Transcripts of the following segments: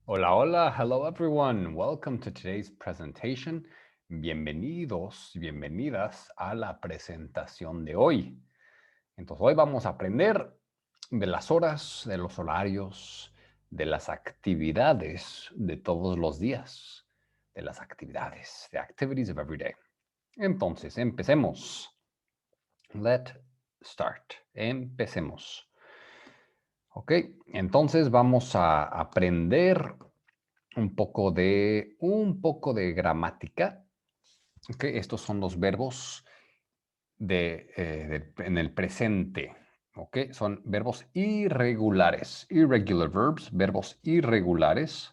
Hola, hola, hello everyone. Welcome to today's presentation. Bienvenidos, bienvenidas a la presentación de hoy. Entonces, hoy vamos a aprender de las horas, de los horarios, de las actividades de todos los días, de las actividades, the activities of every day. Entonces, empecemos. Let's start. Empecemos. Ok, entonces vamos a aprender un poco de gramática. Ok, estos son los verbos en el presente. Ok, son verbos irregulares. Irregular verbs, verbos irregulares.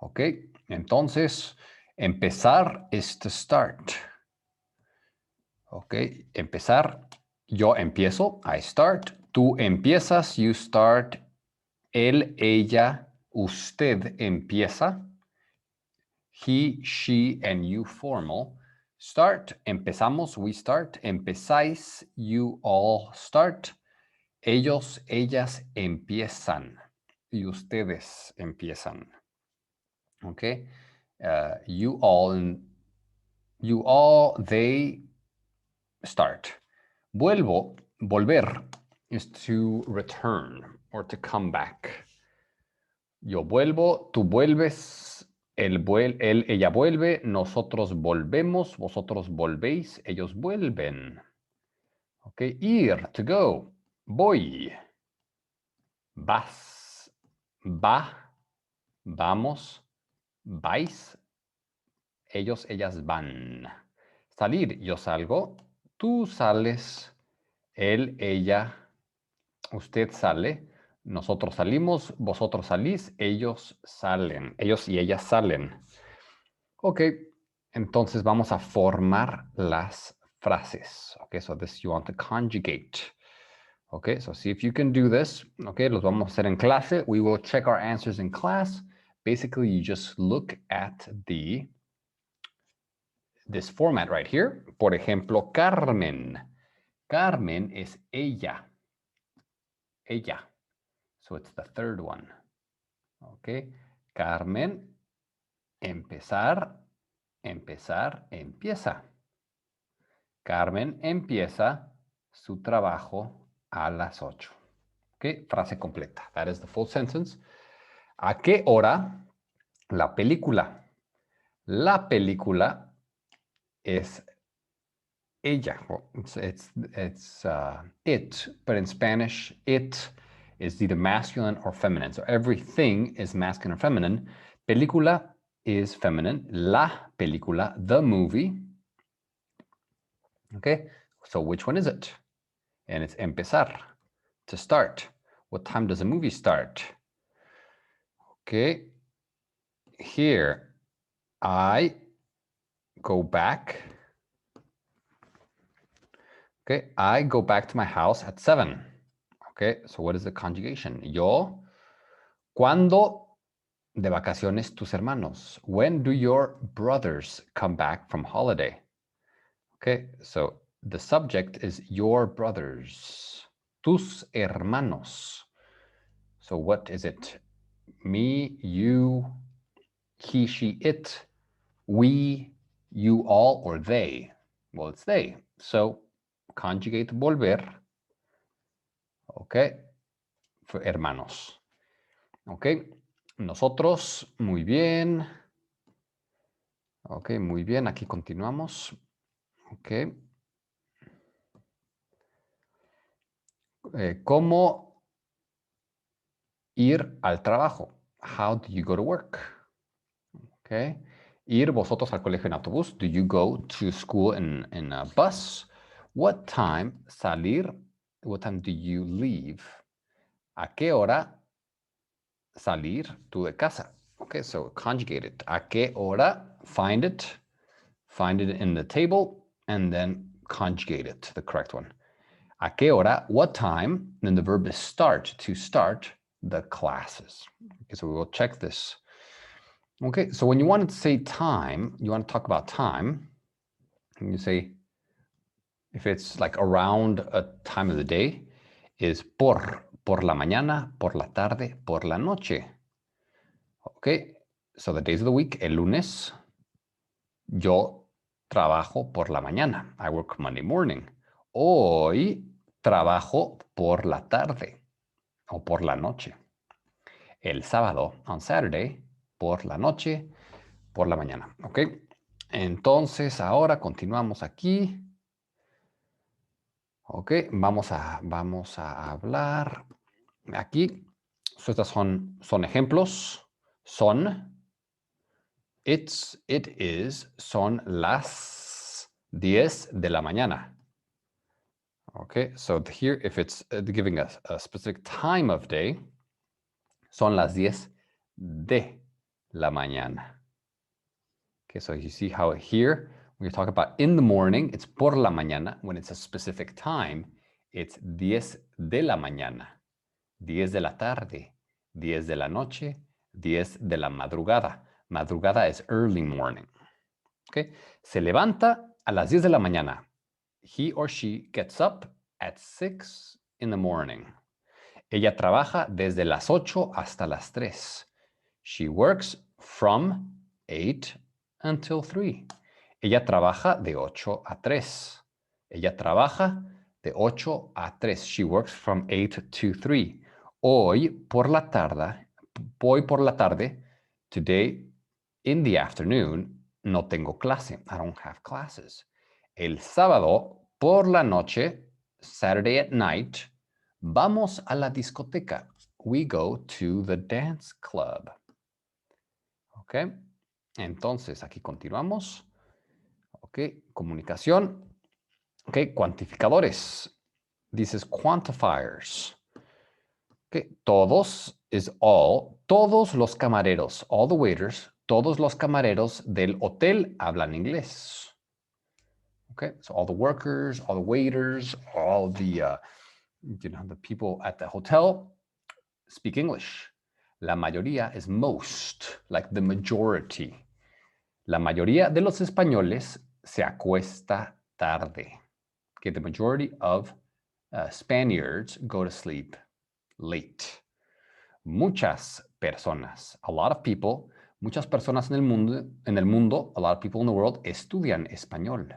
Ok, entonces empezar es to start. Ok, empezar. Yo empiezo, I start. Tú empiezas, you start. Él, ella, usted empieza. He, she, and you formal. Start, empezamos, we start. Empezáis, you all start. Ellos, ellas empiezan. Y ustedes empiezan. Okay? You all, they start. Vuelvo, volver is to return or to come back. Yo vuelvo, tú vuelves, ella vuelve, nosotros volvemos, vosotros volvéis, ellos vuelven. Ok, ir, to go, voy, vas, va, vamos, vais, ellos, ellas van. Salir, yo salgo, tú sales, él, ella, usted sale, nosotros salimos, vosotros salís, ellos salen, ellos y ellas salen. Ok, entonces vamos a formar las frases. Ok, so this you want to conjugate. Ok, so see if you can do this. Ok, los vamos a hacer en clase. We will check our answers in class. Basically, you just look at this format right here. Por ejemplo, Carmen. Carmen es ella. Ella. So it's the third one. Ok, Carmen, empezar, empezar, empieza. Carmen empieza su trabajo a las 8. Ok, frase completa. That is the full sentence. ¿A qué hora? La película. La película es ella. Well, it's it, but in Spanish, it is either masculine or feminine. So everything is masculine or feminine. Película is feminine. La película, the movie. Okay, so which one is it? And it's empezar, to start. What time does a movie start? Okay, here I go back. Okay, I go back to my house at 7. Okay, so what is the conjugation? Yo, ¿cuándo de vacaciones tus hermanos? When do your brothers come back from holiday? Okay, so the subject is your brothers. Tus hermanos. So what is it? Me, you, he, she, it, we, you all, or they? Well, it's they. So conjugate volver. Okay, for hermanos. Okay, nosotros, muy bien. Ok, muy bien, aquí continuamos. Ok. ¿Cómo ir al trabajo? How do you go to work? Ok. Ir vosotros al colegio en autobús. Do you go to school in a bus? What time salir? What time do you leave? ¿A qué hora salir tú de casa? Okay, so conjugate it. ¿A qué hora? Find it. Find it in the table and then conjugate it to the correct one. ¿A qué hora? What time? Then the verb is start, to start the classes. Okay, so we will check this. Okay, so when you want to say time, you want to talk about time, and you say, if it's like around a time of the day, is por la mañana, por la tarde, por la noche. Okay, so the days of the week, el lunes, yo trabajo por la mañana. I work Monday morning. Hoy trabajo por la tarde o por la noche. El sábado, on Saturday, por la noche, por la mañana. ¿Ok? Entonces, ahora continuamos aquí. Ok, vamos a hablar aquí. So, estos son ejemplos. Son, it's, it is, son las 10 de la mañana. Okay, so here, if it's giving us a specific time of day, son las 10 de la mañana. Okay, so you see how here, when you talk about in the morning, it's por la mañana. When it's a specific time, it's 10 de la mañana, 10 de la tarde, 10 de la noche, 10 de la madrugada. Madrugada is early morning. Okay, se levanta a las 10 de la mañana. He or she gets up at 6 in the morning. Ella trabaja desde las 8 hasta las 3. She works from 8 until 3. Ella trabaja de 8 a 3. Ella trabaja de 8 a 3. She works from 8 to 3. Hoy por la tarde, today in the afternoon, no tengo clase. I don't have classes. El sábado por la noche, Saturday at night, vamos a la discoteca. We go to the dance club. ¿Ok? Entonces, aquí continuamos. ¿Ok? Comunicación. ¿Ok? Cuantificadores. This is quantifiers. ¿Ok? Todos is all. Todos los camareros, all the waiters, todos los camareros del hotel hablan inglés. Okay, so all the workers, all the waiters, all the the people at the hotel speak English. La mayoría is most, like the majority. La mayoría de los españoles se acuesta tarde. Okay, the majority of Spaniards go to sleep late. Muchas personas, a lot of people, muchas personas en el mundo, a lot of people in the world estudian español.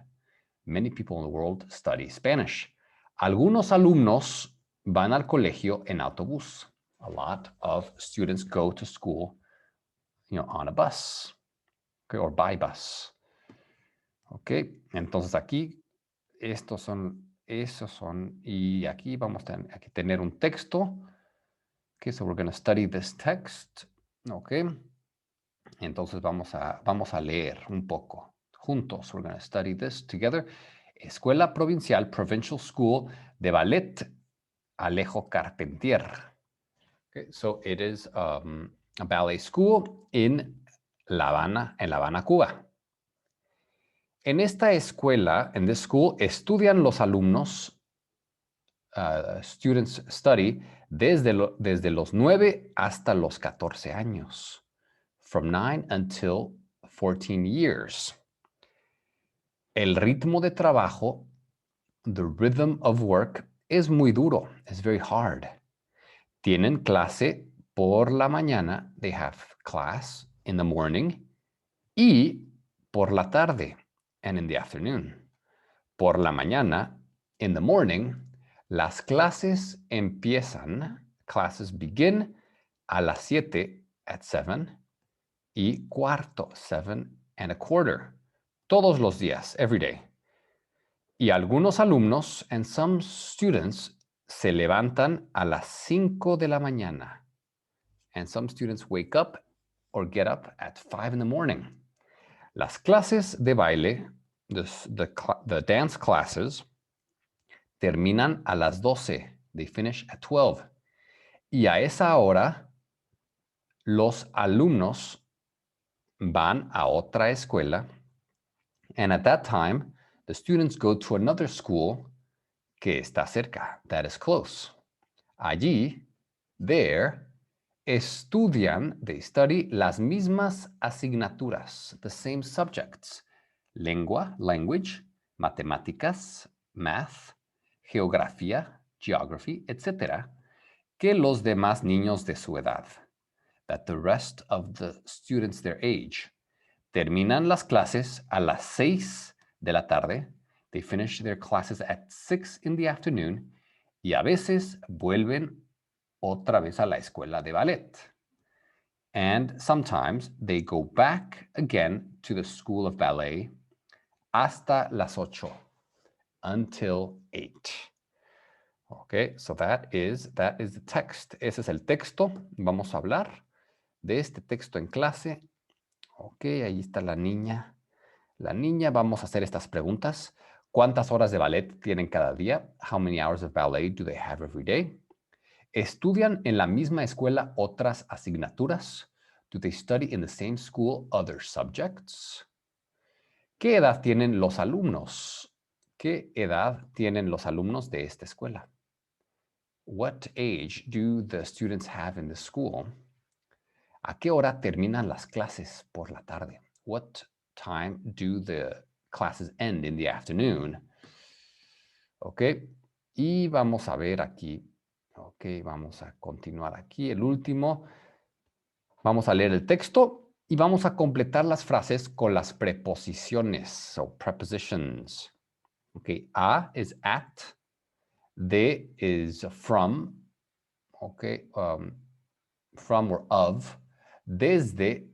Many people in the world study Spanish. Algunos alumnos van al colegio en autobús. A lot of students go to school, on a bus, okay, or by bus. Okay, entonces aquí, esos son, y aquí vamos a tener un texto. Okay, so we're going to study this text. Okay, entonces vamos a leer un poco juntos. We're going to study this together. Escuela Provincial, Provincial School de Ballet Alejo Carpentier. Okay, so it is a ballet school in La Habana, Cuba. En esta escuela, in this school, estudian los alumnos, students study, desde los 9 hasta los 14 años. From 9 until 14 years. El ritmo de trabajo, the rhythm of work, es muy duro. It's very hard. Tienen clase por la mañana. They have class in the morning. Y por la tarde. And in the afternoon. Por la mañana, in the morning, las clases empiezan, classes begin a las 7 at 7 y cuarto, 7:15. Todos los días, every day. Y algunos alumnos, and some students, se levantan a las 5 de la mañana. And some students wake up or get up at 5 in the morning. Las clases de baile, the dance classes, terminan a las 12. They finish at 12. Y a esa hora, los alumnos van a otra escuela. And at that time, the students go to another school que está cerca, that is close. Allí, there, estudian, they study las mismas asignaturas, the same subjects. Lengua, language, matemáticas, math, geografía, geography, etc., que los demás niños de su edad. that the rest of the students their age terminan las clases a las 6 de la tarde. They finish their classes at 6 in the afternoon. Y a veces vuelven otra vez a la escuela de ballet. And sometimes they go back again to the school of ballet hasta las 8, until 8. Okay, so that is the text. Ese es el texto. Vamos a hablar de este texto en clase. Ok, ahí está la niña. La niña, vamos a hacer estas preguntas. ¿Cuántas horas de ballet tienen cada día? How many hours of ballet do they have every day? ¿Estudian en la misma escuela otras asignaturas? Do they study in the same school other subjects? ¿Qué edad tienen los alumnos? ¿Qué edad tienen los alumnos de esta escuela? What age do the students have in the school? ¿A qué hora terminan las clases por la tarde? What time do the classes end in the afternoon? Ok, y vamos a ver aquí. Ok, vamos a continuar aquí. El último. Vamos a leer el texto y vamos a completar las frases con las preposiciones, so prepositions. Ok, a is at, de is from, ok, from or of. Desde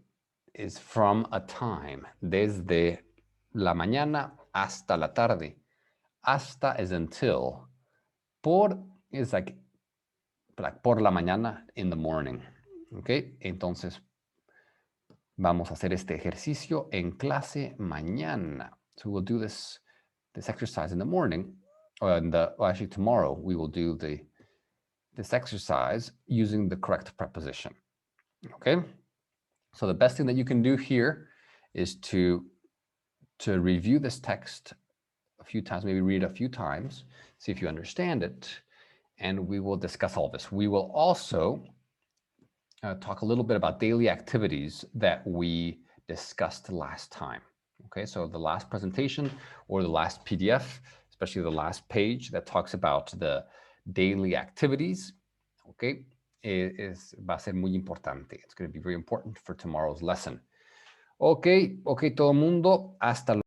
is from a time, desde la mañana hasta la tarde. Hasta is until. Por is like por la mañana, in the morning. Ok, entonces vamos a hacer este ejercicio en clase mañana. So we'll do this exercise in the morning, or actually tomorrow we will do this exercise using the correct preposition. Okay? So the best thing that you can do here is to review this text a few times, maybe read it a few times, see if you understand it, and we will discuss all this. We will also talk a little bit about daily activities that we discussed last time. Okay, so the last presentation or the last PDF, especially the last page that talks about the daily activities, okay, va a ser muy importante. It's going to be very important for tomorrow's lesson. Okay, todo mundo, hasta luego.